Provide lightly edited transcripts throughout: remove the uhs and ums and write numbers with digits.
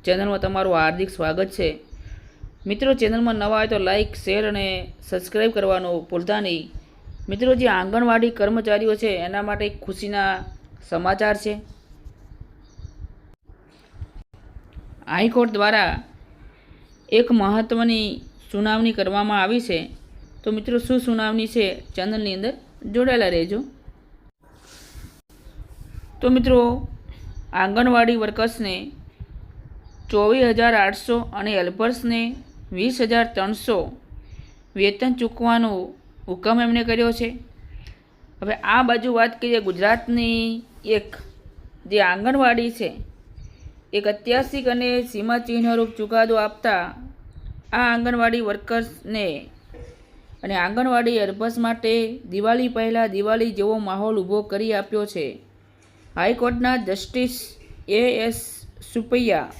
ચેનલમાં તમારું હાર્દિક સ્વાગત છે। મિત્રો, ચેનલમાં નવા હોય તો લાઇક, શેર અને સબસ્ક્રાઈબ કરવાનું ભૂલતા નહીં। મિત્રો, જે આંગણવાડી કર્મચારીઓ છે એના માટે ખુશીના સમાચાર છે। હાઈકોર્ટ દ્વારા એક મહત્વની સુનાવણી કરવામાં આવી છે। તો મિત્રો, શું સુનાવણી છે ચેનલની અંદર જોડાયેલા રહેજો। તો મિત્રો, આંગણવાડી વર્કર્સને 24,800 અને હેલ્પર્સને 20,300 વેતન ચૂકવવાનો હુકમ એમણે કર્યો છે। હવે આ બાજુ વાત કરીએ ગુજરાતની એક જે આંગણવાડી છે, એક ઐતિહાસિક અને સીમાચિહ્નરૂપ ચુકાદો આપતા આ આંગણવાડી વર્કર્સને અને આંગણવાડી હેલ્પર્સ માટે દિવાળી પહેલાં દિવાળી જેવો માહોલ ઊભો કરી આપ્યો છે। હાઈકોર્ટના જસ્ટિસ A.S. સુપૈયા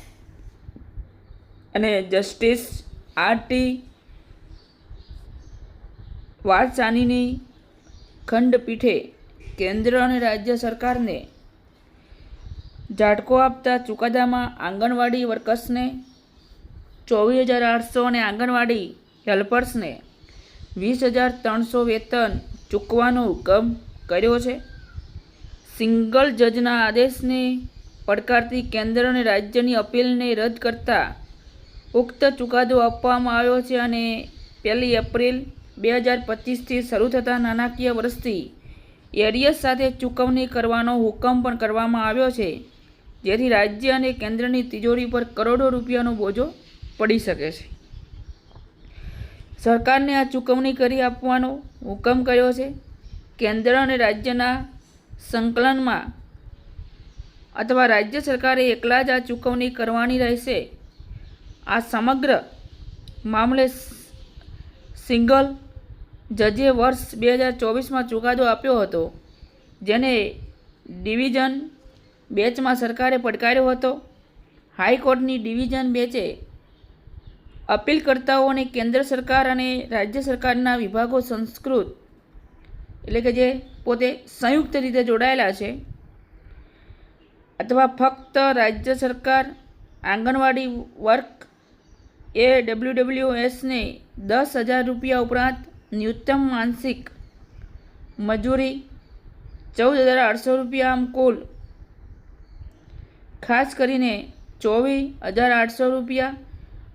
અને જસ્ટિસ R.T. વાઘચાનીની ખંડપીઠે કેન્દ્ર અને રાજ્ય સરકારને ઝાટકો આપતા ચુકાદામાં આંગણવાડી વર્કર્સને 24,800 અને આંગણવાડી હેલ્પર્સને 20,300 વેતન ચૂકવવાનો હુકમ કર્યો છે। સિંગલ જજના આદેશને પડકારતી કેન્દ્ર અને રાજ્યની અપીલને રદ કરતા ઉક્ત ચુકાદો આપવામાં આવ્યો છે અને 1 એપ્રિલ 2025થી શરૂ થતા નાણાકીય વર્ષથી એરિયસ સાથે ચૂકવણી કરવાનો હુકમ પણ કરવામાં આવ્યો છે, જેથી રાજ્ય અને કેન્દ્રની તિજોરી પર કરોડો રૂપિયાનો બોજો પડી શકે છે। સરકારને આ ચૂકવણી કરી આપવાનો હુકમ કર્યો છે। કેન્દ્ર અને રાજ્યના સંકલનમાં અથવા રાજ્ય સરકારે એકલા જ આ ચૂકવણી કરવાની રહેશે। આ સમગ્ર મામલે સિંગલ જજે વર્ષ 2024માં ચુકાદો આપ્યો હતો, જેને ડિવિઝન બેચમાં સરકારે પડકાર્યો હતો। હાઈકોર્ટની ડિવિઝન બેચે અપીલકર્તાઓને કેન્દ્ર સરકાર અને રાજ્ય સરકારના વિભાગો સંસ્કૃત એટલે કે જે પોતે સંયુક્ત રીતે જોડાયેલા છે અથવા ફક્ત રાજ્ય સરકાર આંગણવાડી વર્ક AWWSને 10,000 રૂપિયા ઉપરાંત ન્યૂનતમ માસિક મજૂરી 14,800 રૂપિયા, આમ કુલ ખાસ કરીને 24,800 રૂપિયા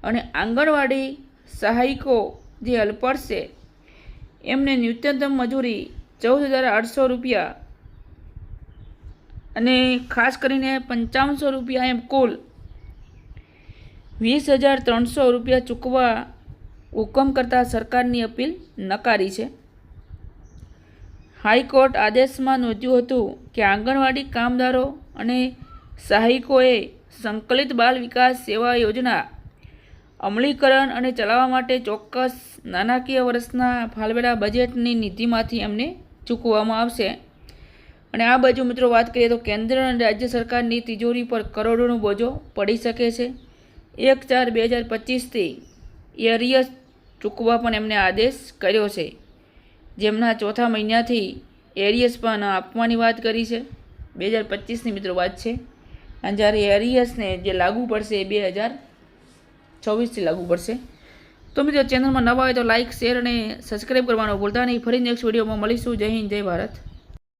અને આંગણવાડી સહાયકો જે હેલ્પર્સ છે એમને ન્યૂનતમ મજૂરી 14,800 રૂપિયા અને ખાસ કરીને 5500 રૂપિયા, એમ કુલ 20,300 રૂપિયા ચૂકવવા હુકમ કરતા સરકારની અપીલ નકારી છે। હાઈકોર્ટ આદેશમાં નોંધ્યું હતું કે આંગણવાડી કામદારો અને સહાયકોએ સંકલિત બાલ વિકાસ સેવા યોજના અમલીકરણ અને ચલાવવા માટે ચોક્કસ નાણાકીય વર્ષના ફાળવેલા બજેટની નિધિમાંથી એમને ચૂકવવામાં આવશે। અને આ બાજુ મિત્રો વાત કરીએ તો કેન્દ્ર અને રાજ્ય સરકારની તિજોરી પર કરોડોનો બોજો પડી શકે છે। 1/4/2025થી એરિયસ ચૂકવવા પણ એમને આદેશ કર્યો છે, જેમના ચોથા મહિનાથી એરિયસ પણ આપવાની વાત કરી છે। 2025ની મિત્રો વાત છે, અને જ્યારે એરિયસને જે લાગુ પડશે એ 2024થી લાગુ પડશે। તો મિત્રો, ચેનલમાં નવા હોય તો લાઇક, શેર અને સબસ્ક્રાઈબ કરવાનું ભૂલતા નહીં। ફરી નેક્સ્ટ વિડીયોમાં મળીશું। જય હિન્દ, જય ભારત।